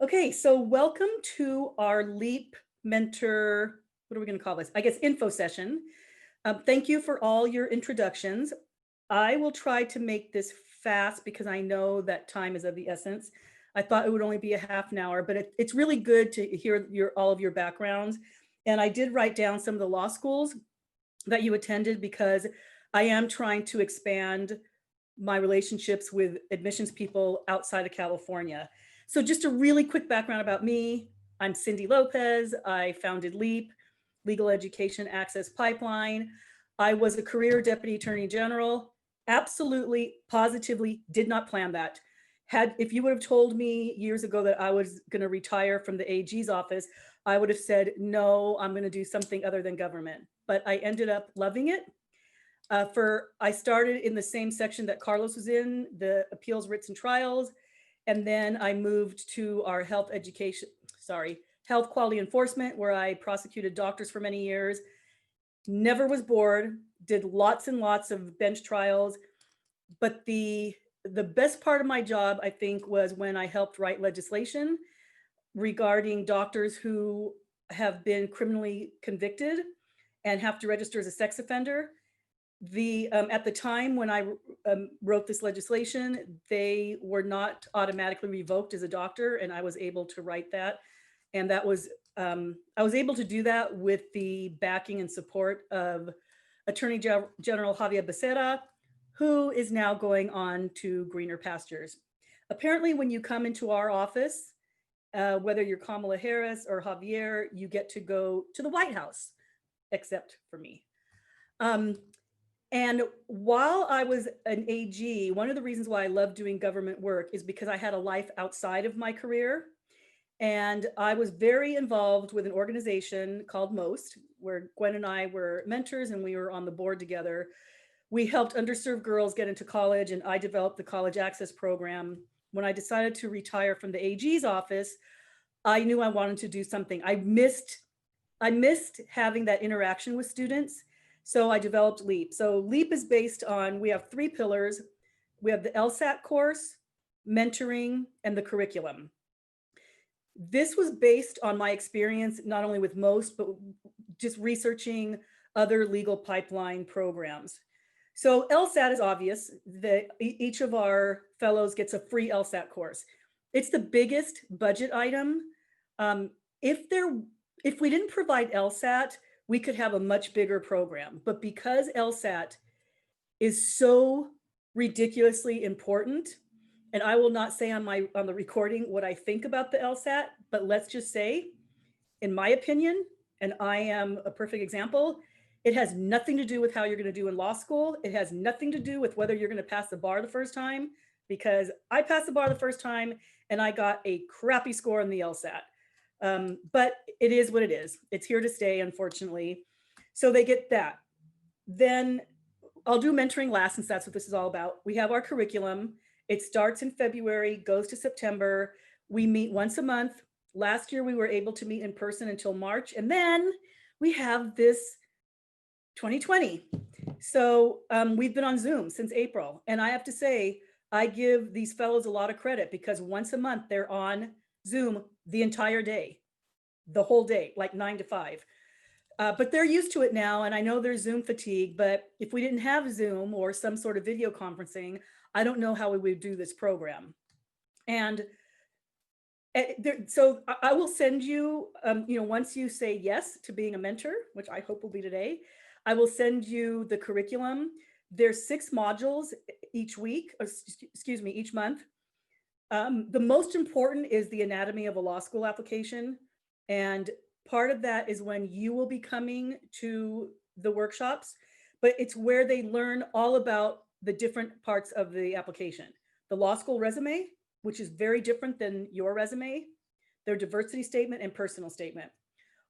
Okay, so welcome to our LEAP mentor, what are we going to call this? I guess info session. Thank you for all your introductions. I will try to make this fast because I know that time is of the essence. I thought it would only be a half an hour, but it's really good to hear all of your backgrounds. And I did write down some of the law schools that you attended because I am trying to expand my relationships with admissions people outside of California. So just a really quick background about me. I'm Cindy Lopez. I founded LEAP, Legal Education Access Pipeline. I was a career deputy attorney general. Absolutely, positively did not plan that. If you would have told me years ago that I was going to retire from the AG's office, I would have said, no, I'm going to do something other than government. But I ended up loving it. I started in the same section that Carlos was in, the appeals, writs, and trials. And then I moved to our health quality enforcement, where I prosecuted doctors for many years. Never was bored, did lots and lots of bench trials. But the best part of my job, I think, was when I helped write legislation regarding doctors who have been criminally convicted and have to register as a sex offender. At the time when I wrote this legislation, they were not automatically revoked as a doctor, and I was able to write that. And that was I was able to do that with the backing and support of Attorney General Javier Becerra, who is now going on to greener pastures. Apparently, when you come into our office, whether you're Kamala Harris or Javier, you get to go to the White House, except for me. And while I was an AG, one of the reasons why I love doing government work is because I had a life outside of my career. And I was very involved with an organization called Moot, where Gwen and I were mentors and we were on the board together. We helped underserved girls get into college, and I developed the college access program. When I decided to retire from the AG's office, I knew I wanted to do something. I missed having that interaction with students. So I developed LEAP. So LEAP is based on, we have 3 pillars. We have the Lsat course, mentoring, and the curriculum. This was based on my experience, not only with most, but just researching other legal pipeline programs. So LSAT is obvious that each of our fellows gets a free LSAT course. It's the biggest budget item. If we didn't provide LSAT, we could have a much bigger program. But because LSAT is so ridiculously important, and I will not say on the recording what I think about the LSAT, but let's just say, in my opinion, and I am a perfect example, it has nothing to do with how you're going to do in law school. It has nothing to do with whether you're going to pass the bar the first time, because I passed the bar the first time and I got a crappy score on the LSAT. But it is what it is. It's here to stay, unfortunately. So they get that. Then I'll do mentoring last, since that's what this is all about. We have our curriculum. It starts in February, goes to September. We meet once a month. Last year, we were able to meet in person until March. And then we have this 2020. So we've been on Zoom since April. And I have to say, I give these fellows a lot of credit, because once a month they're on Zoom the entire day, the whole day, like 9 to 5. But they're used to it now, and I know there's Zoom fatigue, but if we didn't have Zoom or some sort of video conferencing, I don't know how we would do this program. And so I will send you, once you say yes to being a mentor, which I hope will be today, I will send you the curriculum. There's 6 modules each month. The most important is the anatomy of a law school application. And part of that is when you will be coming to the workshops, but it's where they learn all about the different parts of the application. The law school resume, which is very different than your resume, their diversity statement and personal statement.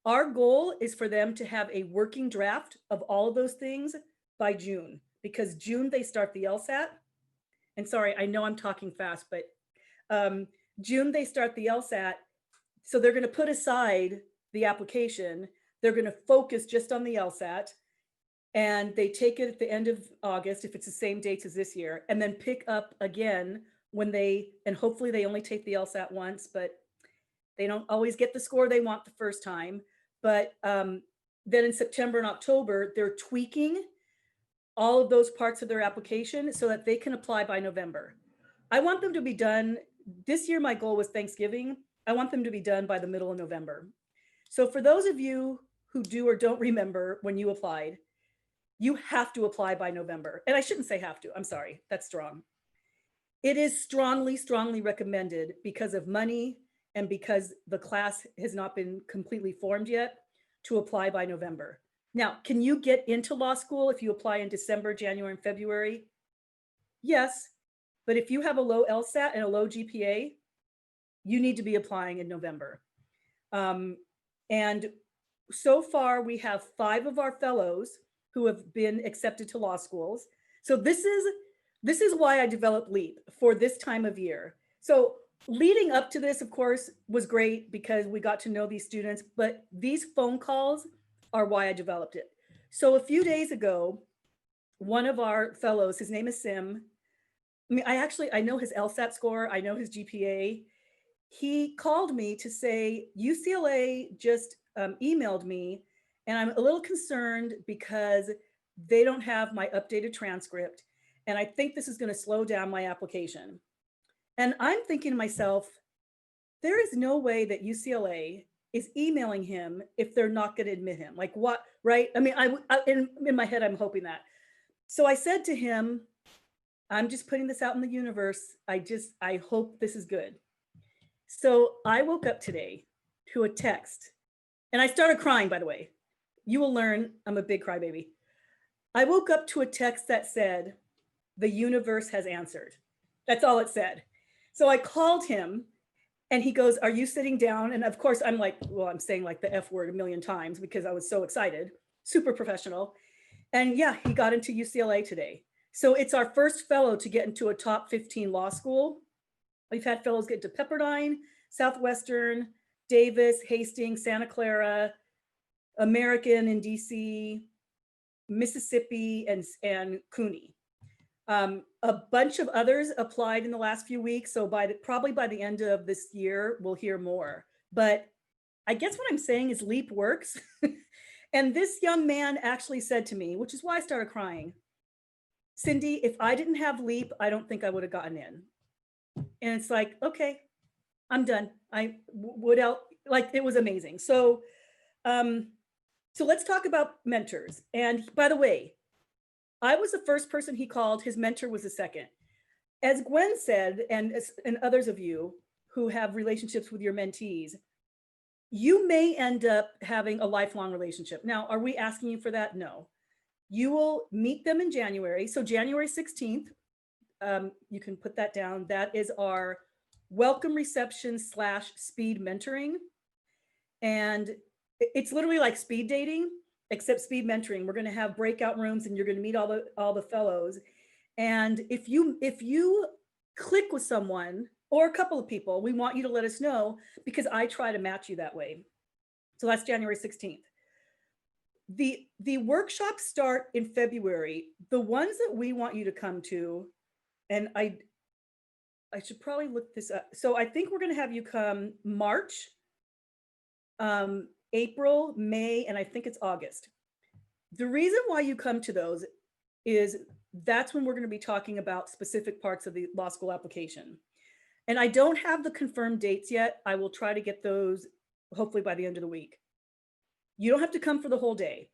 Our goal is for them to have a working draft of all of those things by June, because June they start the LSAT. And sorry, I know I'm talking fast, but June they start the LSAT. So they're going to put aside the application. They're going to focus just on the LSAT, and they take it at the end of August, if it's the same dates as this year, and then pick up again when and hopefully they only take the LSAT once, but They don't always get the score they want the first time, but then in September and October, they're tweaking all of those parts of their application so that they can apply by November. I want them to be done. This year, my goal was Thanksgiving. I want them to be done by the middle of November. So for those of you who do or don't remember when you applied, you have to apply by November. And I shouldn't say have to, I'm sorry, that's strong. It is strongly, strongly recommended because of money and because the class has not been completely formed yet to apply by November. Now, can you get into law school if you apply in December, January, and February? Yes, but if you have a low LSAT and a low GPA, you need to be applying in November. And so far, we have 5 of our fellows who have been accepted to law schools. So this is why I developed LEAP for this time of year. So leading up to this, of course, was great because we got to know these students, but these phone calls are why I developed it. So a few days ago, one of our fellows, his name is Sim. I mean, I know his LSAT score, I know his GPA. He called me to say, UCLA just emailed me, and I'm a little concerned because they don't have my updated transcript, and I think this is going to slow down my application. And I'm thinking to myself, there is no way that UCLA is emailing him if they're not going to admit him. Like what, right? I mean, in my head, I'm hoping that. So I said to him, I'm just putting this out in the universe. I hope this is good. So I woke up today to a text, and I started crying, by the way. You will learn I'm a big crybaby. I woke up to a text that said, the universe has answered. That's all it said. So I called him, and he goes, are you sitting down? And of course, I'm like, well, I'm saying like the F word a million times because I was so excited, super professional. And yeah, he got into UCLA today. So it's our first fellow to get into a top 15 law school. We've had fellows get to Pepperdine, Southwestern, Davis, Hastings, Santa Clara, American in DC, Mississippi, and CUNY. A bunch of others applied in the last few weeks. So probably by the end of this year, we'll hear more. But I guess what I'm saying is LEAP works. And this young man actually said to me, which is why I started crying, Cindy, if I didn't have LEAP, I don't think I would have gotten in. And it's like, okay, I'm done. I would out, like, it was amazing. So let's talk about mentors. And by the way, I was the first person he called. His mentor was the second. As Gwen said, and others of you who have relationships with your mentees, you may end up having a lifelong relationship. Now, are we asking you for that? No. You will meet them in January. So January 16th, you can put that down. That is our welcome reception / speed mentoring. And it's literally like speed dating, except speed mentoring. We're going to have breakout rooms, and you're going to meet all the fellows. And if you click with someone or a couple of people, we want you to let us know, because I try to match you that way. So that's January 16th. The workshops start in February. The ones that we want you to come to, and I should probably look this up. So I think we're going to have you come March, April, May, and I think it's August. The reason why you come to those is that's when we're going to be talking about specific parts of the law school application. And I don't have the confirmed dates yet. I will try to get those hopefully by the end of the week. You don't have to come for the whole day.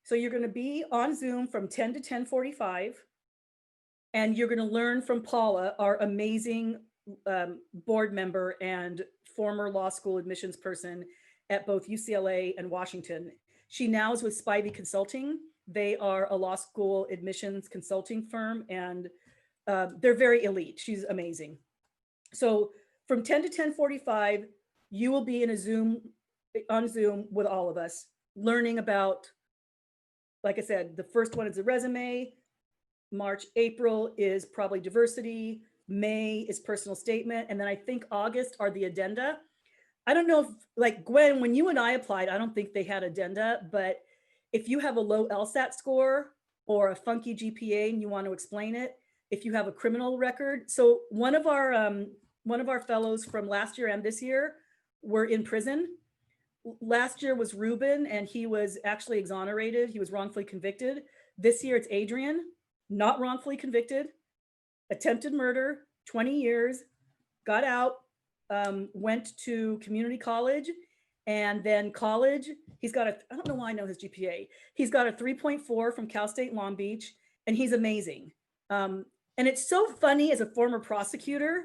So you're going to be on Zoom from 10 to 10:45, and you're going to learn from Paula, our amazing board member and former law school admissions person at both UCLA and Washington. She now is with Spivey Consulting. They are a law school admissions consulting firm, and they're very elite. She's amazing. So from 10 to 10:45, you will be on Zoom with all of us, learning about, like I said, the first one is a resume. March, April is probably diversity. May is personal statement. And then I think August are the addenda. I don't know if, like Gwen, when you and I applied, I don't think they had addenda, but if you have a low LSAT score or a funky GPA and you want to explain it, if you have a criminal record. So one of our fellows from last year and this year were in prison. Last year was Ruben, and he was actually exonerated. He was wrongfully convicted. This year it's Adrian, not wrongfully convicted, attempted murder, 20 years, got out, went to community college, and then college. He's got I don't know why I know his GPA. He's got a 3.4 from Cal State Long Beach, and he's amazing. And it's so funny as a former prosecutor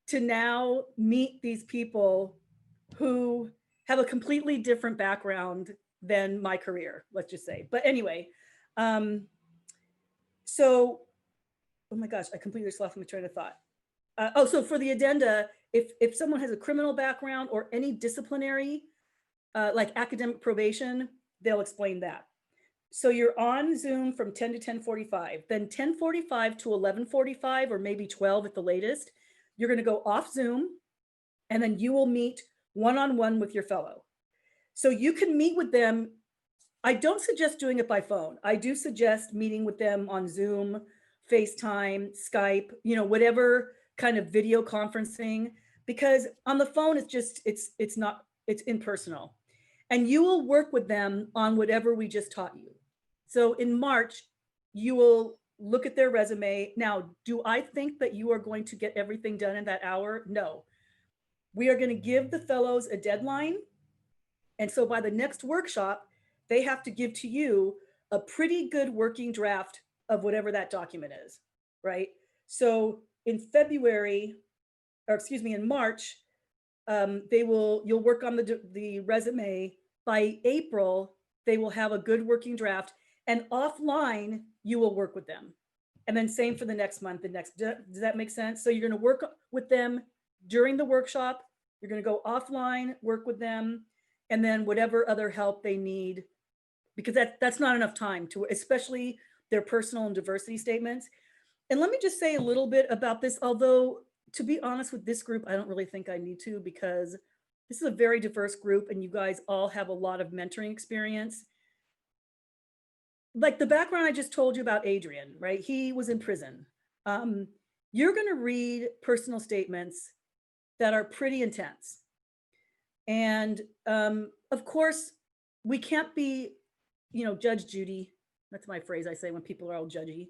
to now meet these people who have a completely different background than my career, let's just say. But anyway, so, oh my gosh, I completely just lost my train of thought. So for the addenda, if someone has a criminal background or any disciplinary, like academic probation, they'll explain that. So you're on Zoom from 10 to 10:45, then 10:45 to 11:45, or maybe 12 at the latest, you're going to go off Zoom, and then you will meet one-on-one with your fellow. So you can meet with them. I don't suggest doing it by phone. I do suggest meeting with them on Zoom, FaceTime, Skype, whatever kind of video conferencing, because on the phone, it's impersonal. And you will work with them on whatever we just taught you. So in March, you will look at their resume. Now, do I think that you are going to get everything done in that hour? No. We are going to give the fellows a deadline. And so by the next workshop, they have to give to you a pretty good working draft of whatever that document is, right? So in March, you'll work on the resume. By April, they will have a good working draft, and offline, you will work with them. And then same for the next month, does that make sense? So you're going to work with them during the workshop, you're going to go offline, work with them, and then whatever other help they need, because that's not enough time to, especially their personal and diversity statements. And let me just say a little bit about this, although to be honest with this group, I don't really think I need to, because this is a very diverse group and you guys all have a lot of mentoring experience. Like the background I just told you about Adrian, right? He was in prison. You're going to read personal statements that are pretty intense. And of course, we can't be, Judge Judy. That's my phrase I say when people are all judgy.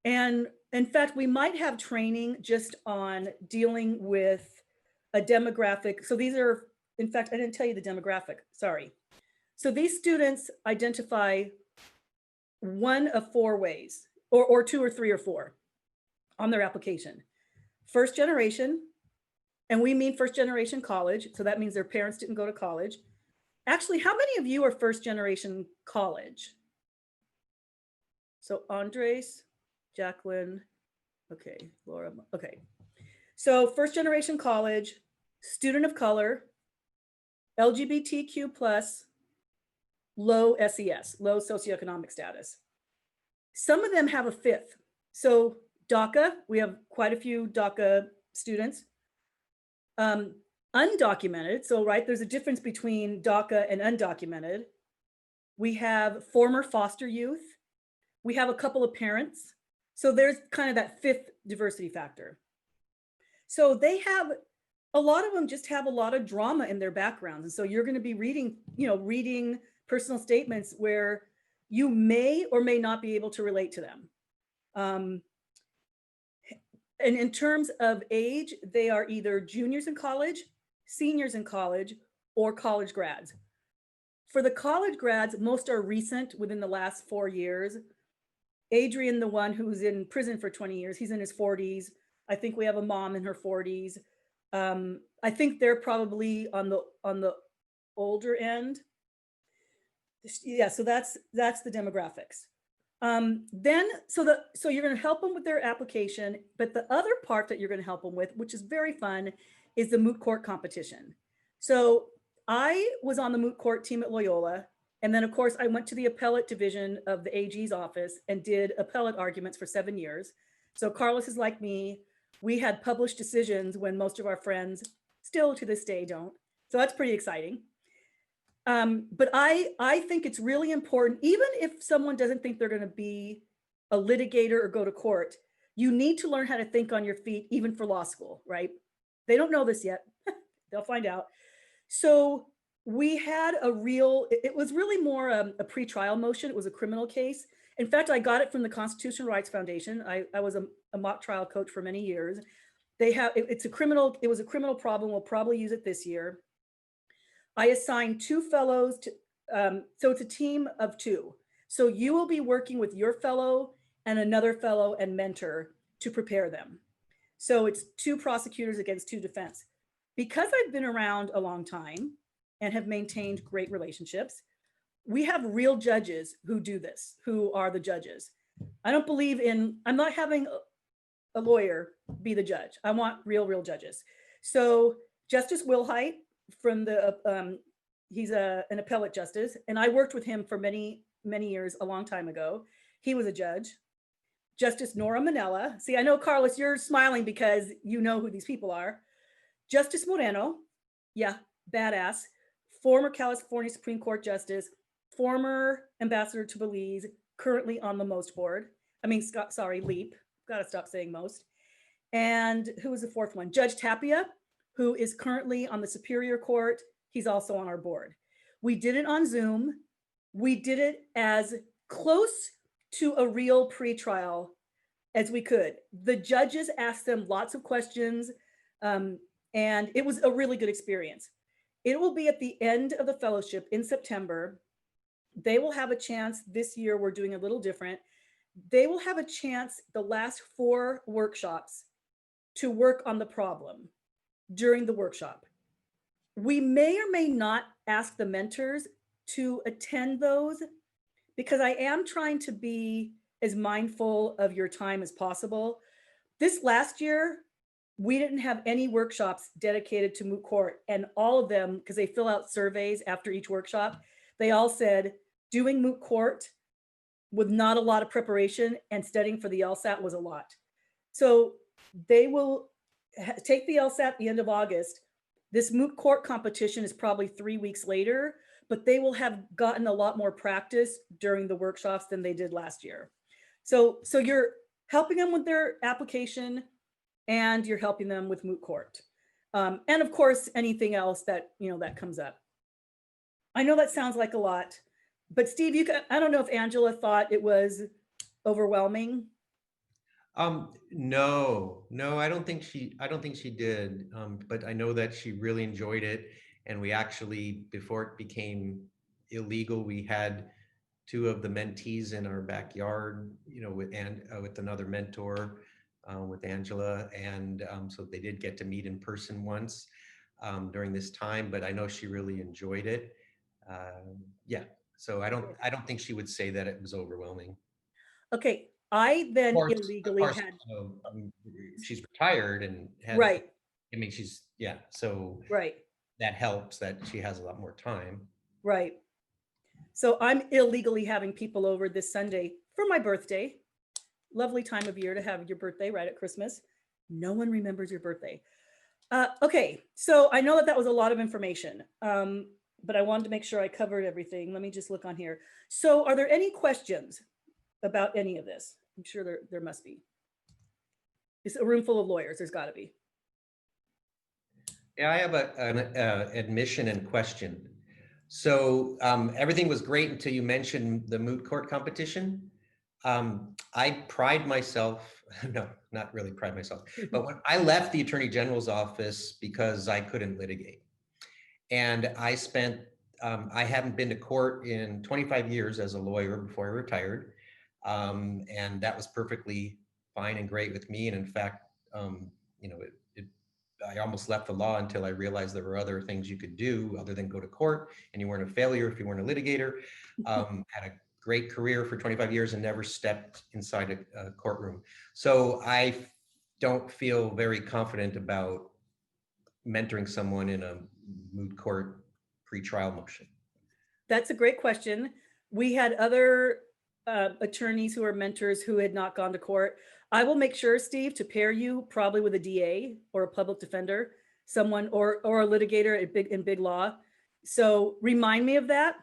And in fact, we might have training just on dealing with a demographic. So these are, in fact, I didn't tell you the demographic, sorry. So these students identify one of four ways, or two or three or four on their application. First generation, and we mean first generation college. So that means their parents didn't go to college. Actually, how many of you are first generation college? So Andres, Jacqueline, okay, Laura, okay. So first generation college, student of color, LGBTQ plus, low SES, low socioeconomic status. Some of them have a fifth. So DACA, we have quite a few DACA students. Undocumented, so right, there's a difference between DACA and undocumented. We have former foster youth. We have a couple of parents. So there's kind of that fifth diversity factor. So they have, a lot of them just have a lot of drama in their backgrounds. And so you're going to be reading, reading personal statements where you may or may not be able to relate to them. And in terms of age, they are either juniors in college, seniors in college, or college grads. For the college grads, most are recent, within the last 4 years. Adrian, the one who's in prison for 20 years, he's in his 40s. I think we have a mom in her 40s. I think they're probably on the older end. Yeah, so that's the demographics. So you're going to help them with their application, but the other part that you're going to help them with, which is very fun, is the moot court competition. So I was on the moot court team at Loyola. And then of course I went to the appellate division of the AG's office and did appellate arguments for 7 years. So Carlos is like me. We had published decisions when most of our friends still to this day don't. So that's pretty exciting. But I think it's really important, even if someone doesn't think they're going to be a litigator or go to court, you need to learn how to think on your feet, even for law school, right? They don't know this yet. They'll find out. So we had it was really more a pretrial motion. It was a criminal case. In fact, I got it from the Constitutional Rights Foundation. I was a mock trial coach for many years. It was a criminal problem. We'll probably use it this year. I assigned 2 fellows to, so it's a team of 2. So you will be working with your fellow and another fellow and mentor to prepare them. So it's 2 prosecutors against 2 defense. Because I've been around a long time and have maintained great relationships, we have real judges who do this, who are the judges. I'm not having a lawyer be the judge. I want real judges. So Justice Wilhite from he's an appellate justice, and I worked with him for many years, a long time ago. He was a judge. Justice Nora Manella. See, I know, Carlos, you're smiling because you know who these people are. Justice Moreno, yeah, badass, former California Supreme Court Justice, former ambassador to Belize, currently on the MOST board. LEAP, gotta stop saying most. And who was the 4th one? Judge Tapia, who is currently on the Superior Court. He's also on our board. We did it on Zoom. We did it as close to a real pretrial as we could. The judges asked them lots of questions, and it was a really good experience. It will be at the end of the fellowship in September. They will have a chance. This year, we're doing a little different. They will have a chance the last 4 workshops to work on the problem during the workshop. We may or may not ask the mentors to attend those because I am trying to be as mindful of your time as possible. This last year, we didn't have any workshops dedicated to moot court, and all of them, because they fill out surveys after each workshop, they all said doing moot court with not a lot of preparation and studying for the Lsat was a lot. So they will take the Lsat at the end of August. This moot court competition is probably 3 weeks later, but they will have gotten a lot more practice during the workshops than they did last year. So you're helping them with their application, and you're helping them with moot court. And of course, anything else that, that comes up. I know that sounds like a lot, but Steve, I don't know if Angela thought it was overwhelming. No, I don't think she did. But I know that she really enjoyed it. And we actually, before it became illegal, we had 2 of the mentees in our backyard, with another mentor, with Angela. And so they did get to meet in person once during this time, but I know she really enjoyed it. Yeah, so I don't think she would say that it was overwhelming. Okay, I then Of illegally course, had. she's retired and had, Right. So right. that helps that she has a lot more time. Right. So I'm illegally having people over this Sunday for my birthday. Lovely time of year to have your birthday right at Christmas. No one remembers your birthday. Okay, so I know that was a lot of information, but I wanted to make sure I covered everything. Let me just look on here. So are there any questions about any of this? I'm sure there must be. It's a room full of lawyers. There's got to be. Yeah, I have an admission and question. So everything was great until you mentioned the moot court competition. I pride myself, no, not really pride myself, but when I left the Attorney General's office because I couldn't litigate. And I haven't been to court in 25 years as a lawyer before I retired. And that was perfectly fine and great with me. And in fact, I almost left the law until I realized there were other things you could do other than go to court, and you weren't a failure if you weren't a litigator. Had a great career for 25 years and never stepped inside a courtroom. So I don't feel very confident about mentoring someone in a moot court pretrial motion. That's a great question. We had other attorneys who are mentors who had not gone to court. I will make sure, Steve, to pair you probably with a DA or a public defender, someone or a litigator in big law. So remind me of that,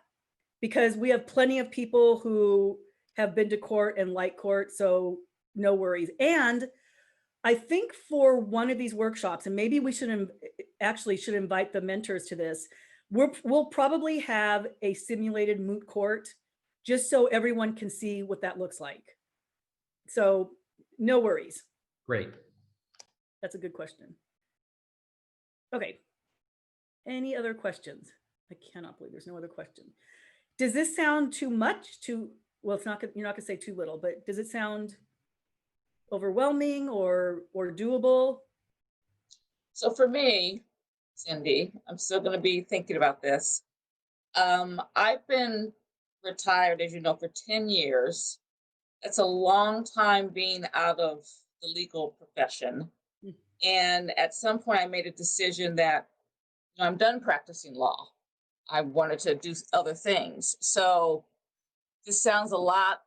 because we have plenty of people who have been to court and like court, so no worries. And I think for one of these workshops, and maybe we should actually should invite the mentors to this, we'll probably have a simulated moot court just so everyone can see what that looks like. So no worries. Great. That's a good question. Okay. Any other questions? I cannot believe there's no other question. Does this sound too much? Well, it's not. You're not gonna say too little, but does it sound overwhelming or doable? So for me, Cindy, I'm still going to be thinking about this. I've been retired, as you know, for 10 years. That's a long time being out of the legal profession. Mm. And at some point, I made a decision that I'm done practicing law. I wanted to do other things. So this sounds a lot.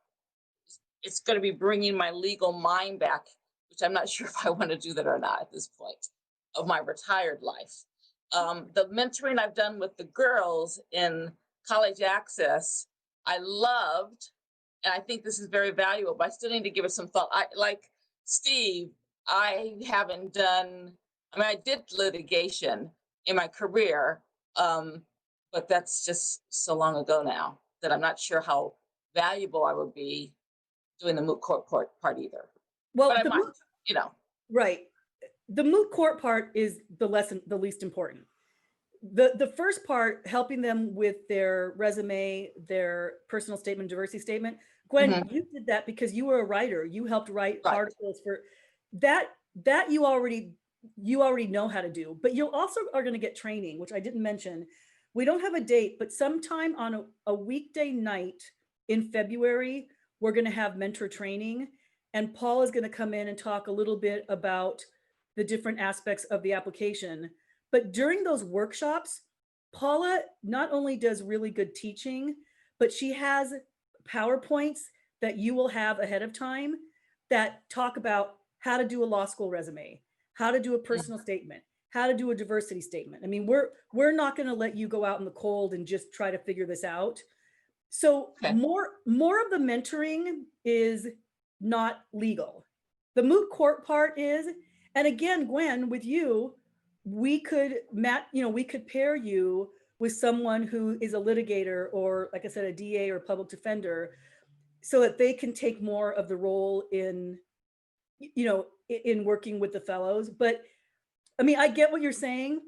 It's going to be bringing my legal mind back, which I'm not sure if I want to do that or not at this point of my retired life. The mentoring I've done with the girls in College Access, I loved, and I think this is very valuable, but I still need to give it some thought. Like Steve, I haven't done, I did litigation in my career, but that's just so long ago now that I'm not sure how valuable I would be doing the moot court part either. Well, but I might, you know. Right. The moot court part is the least important. The first part, helping them with their resume, their personal statement, diversity statement. Gwen, you did that because you were a writer. You helped write articles for that you already know how to do, but you also are going to get training, which I didn't mention. We don't have a date, but sometime on a weekday night in February, we're going to have mentor training, and Paul is going to come in and talk a little bit about the different aspects of the application. But during those workshops, Paula not only does really good teaching, but she has PowerPoints that you will have ahead of time that talk about how to do a law school resume, how to do a personal statement, how to do a diversity statement. I mean, we're not going to let you go out in the cold and just try to figure this out. So more of the mentoring is not legal. The moot court part is, and again, Gwen, with you, we could pair you with someone who is a litigator or, like I said, a DA or public defender, so that they can take more of the role in working with the fellows. But I mean, I get what you're saying,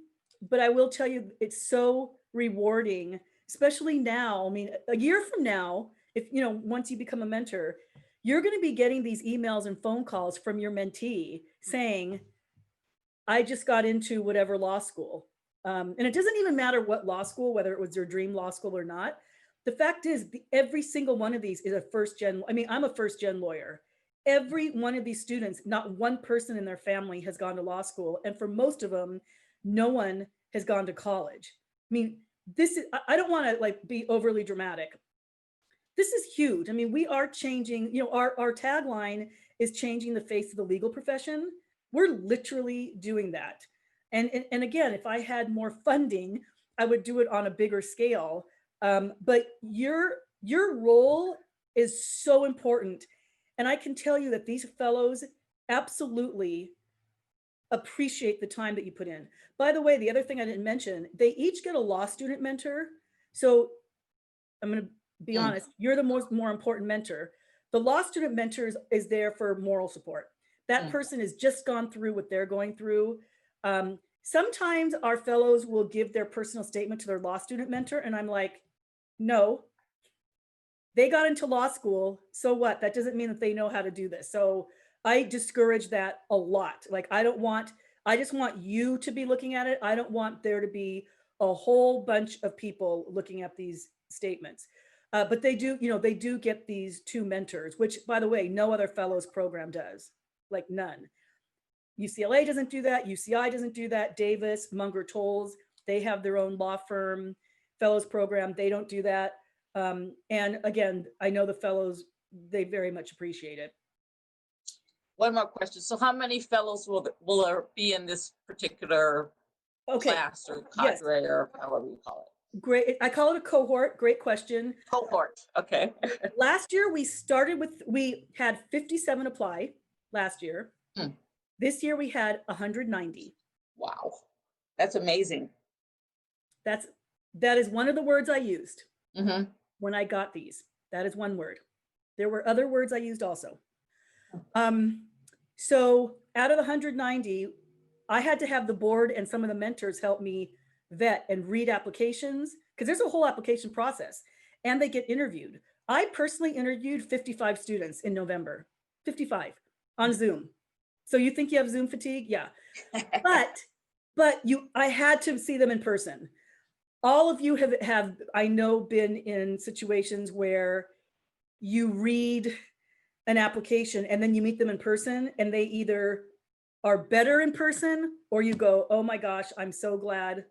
but I will tell you, it's so rewarding, especially now. I mean, a year from now, if once you become a mentor, you're going to be getting these emails and phone calls from your mentee saying, I just got into whatever law school. And it doesn't even matter what law school, whether it was their dream law school or not. The fact is, every single one of these is a first gen. I mean, I'm a first gen lawyer. Every one of these students, not one person in their family has gone to law school. And for most of them, no one has gone to college. I mean, I don't want to be overly dramatic. This is huge. I mean, we are changing, our tagline is changing the face of the legal profession. We're literally doing that. And again, if I had more funding, I would do it on a bigger scale. But your role is so important. And I can tell you that these fellows absolutely appreciate the time that you put in. By the way, the other thing I didn't mention, they each get a law student mentor. So I'm going to be honest, you're the more important mentor. The law student mentor is there for moral support. That person has just gone through what they're going through. Sometimes our fellows will give their personal statement to their law student mentor, and I'm like, no, they got into law school. So what? That doesn't mean that they know how to do this. So I discourage that a lot. I just want you to be looking at it. I don't want there to be a whole bunch of people looking at these statements. But they do get these two mentors, which, by the way, no other fellows program does, none. UCLA doesn't do that. UCI doesn't do that. Davis, Munger, Tolles, they have their own law firm fellows program. They don't do that. And again, I know the fellows, they very much appreciate it. One more question. So how many fellows will there be in this particular class or cadre or however you call it? Great. I call it a cohort. Great question. Cohort. Okay. Last year we had 57 apply last year. This year we had 190. Wow, that's amazing. That is one of the words I used Hmm. when I got these. That is one word. There were other words I used also. So out of the 190, I had to have the board and some of the mentors help me vet and read applications, because there's a whole application process and they get interviewed. I personally interviewed 55 students in November, 55 on Zoom. So you think you have Zoom fatigue? Yeah. But I had to see them in person. All of you have I know been in situations where you read an application and then you meet them in person and they either are better in person or you go, oh my gosh, I'm so glad,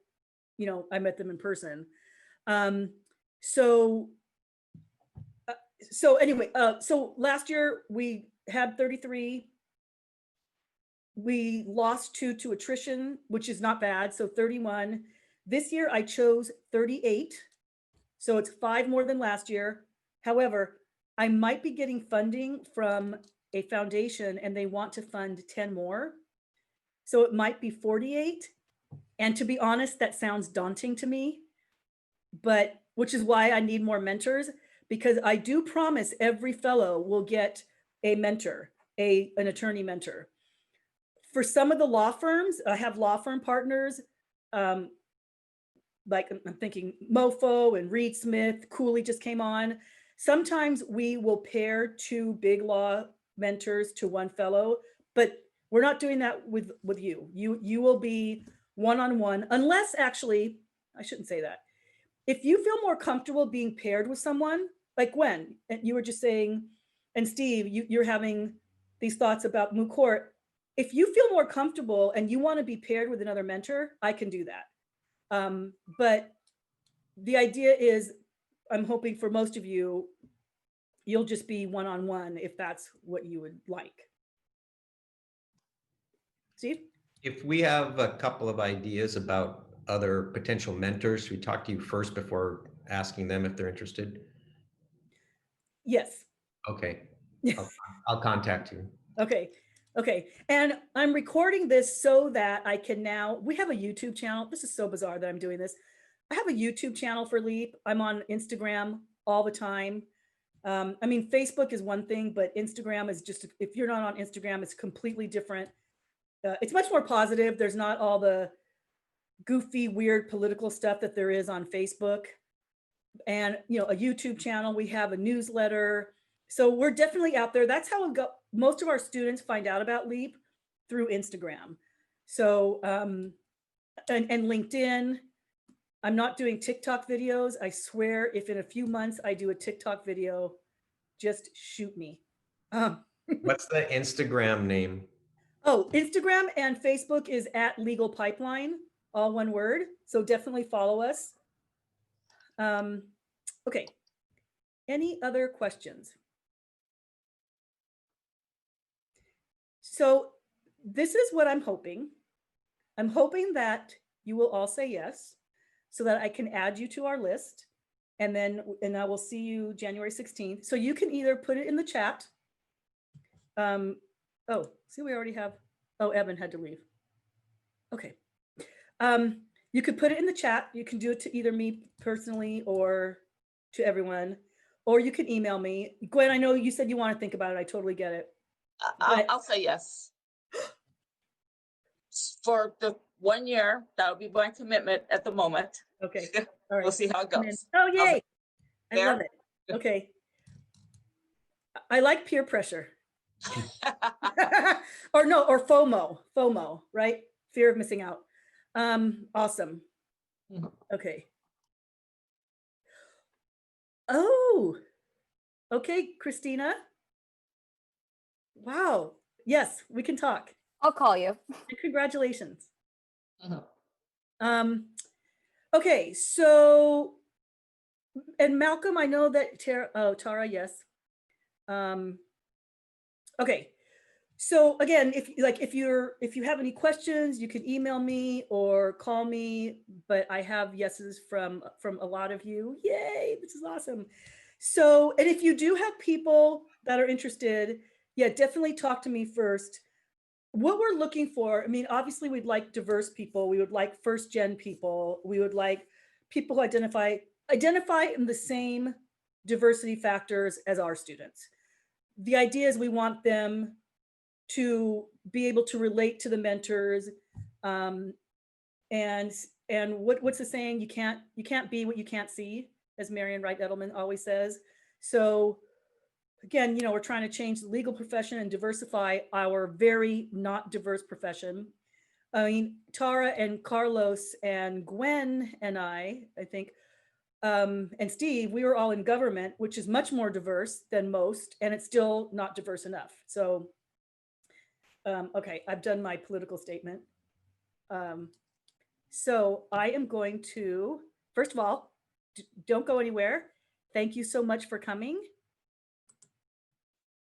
I met them in person. So anyway, so last year we had 33. We lost 2 to attrition, which is not bad. So 31. This year I chose 38. So it's 5 more than last year. However, I might be getting funding from a foundation and they want to fund 10 more. So it might be 48. And to be honest, that sounds daunting to me, but which is why I need more mentors, because I do promise every fellow will get a mentor, an attorney mentor. For some of the law firms, I have law firm partners, like I'm thinking Mofo and Reed Smith, Cooley just came on. Sometimes we will pair 2 big law mentors to one fellow, but we're not doing that with you. You will be one-on-one, unless actually, I shouldn't say that. If you feel more comfortable being paired with someone, like Gwen, and you were just saying, and Steve, you're having these thoughts about Moot Court. If you feel more comfortable and you want to be paired with another mentor, I can do that. But the idea is, I'm hoping for most of you, you'll just be one-on-one if that's what you would like. Steve? If we have a couple of ideas about other potential mentors, we talk to you first before asking them if they're interested. Yes. Okay. I'll contact you. Okay. And I'm recording this so that I can now, we have a YouTube channel. This is so bizarre that I'm doing this. I have a YouTube channel for LEAP. I'm on Instagram all the time. I mean, Facebook is one thing, but Instagram is just, if you're not on Instagram, it's completely different. It's much more positive. There's not all the goofy, weird political stuff that there is on Facebook. And, a YouTube channel, we have a newsletter. So we're definitely out there. That's how most of our students find out about LEAP, through Instagram. So, and LinkedIn. I'm not doing TikTok videos. I swear, if in a few months I do a TikTok video, just shoot me. What's the Instagram name? Oh, Instagram and Facebook is at Legal Pipeline, all one word. So definitely follow us. Okay. Any other questions? So this is what I'm hoping. I'm hoping that you will all say yes, so that I can add you to our list. And I will see you January 16th. So you can either put it in the chat. Oh, see, we already have, Evan had to leave. Okay. You could put it in the chat. You can do it to either me personally or to everyone, or you can email me. Gwen, I know you said you want to think about it. I totally get it. I'll say yes. For the 1 year, that'll be my commitment at the moment. Okay. All right. We'll see how it goes. Oh, yay. I Fair? love it. Okay. I like peer pressure. Or FOMO, right? Fear of missing out. Awesome. Okay. Oh, okay, Christina. Wow. Yes, we can talk. I'll call you. And congratulations. Mhm. Okay, so, and Malcolm, I know that Tara, yes. Okay, so again, if you have any questions, you can email me or call me, but I have yeses from a lot of you. Yay, this is awesome. So, and if you do have people that are interested, yeah, definitely talk to me first. what we're looking for, I mean, obviously we'd like diverse people. We would like first gen people. We would like people who identify in the same diversity factors as our students. The idea is we want them to be able to relate to the mentors, um, and what's the saying? You can't be what you can't see, as Marian Wright Edelman always says. So again, we're trying to change the legal profession and diversify our very not diverse profession. I mean, Tara and Carlos and Gwen and I think, and Steve, we were all in government, which is much more diverse than most, and it's still not diverse enough. So, okay, I've done my political statement. So I am going to, first of all, don't go anywhere. Thank you so much for coming.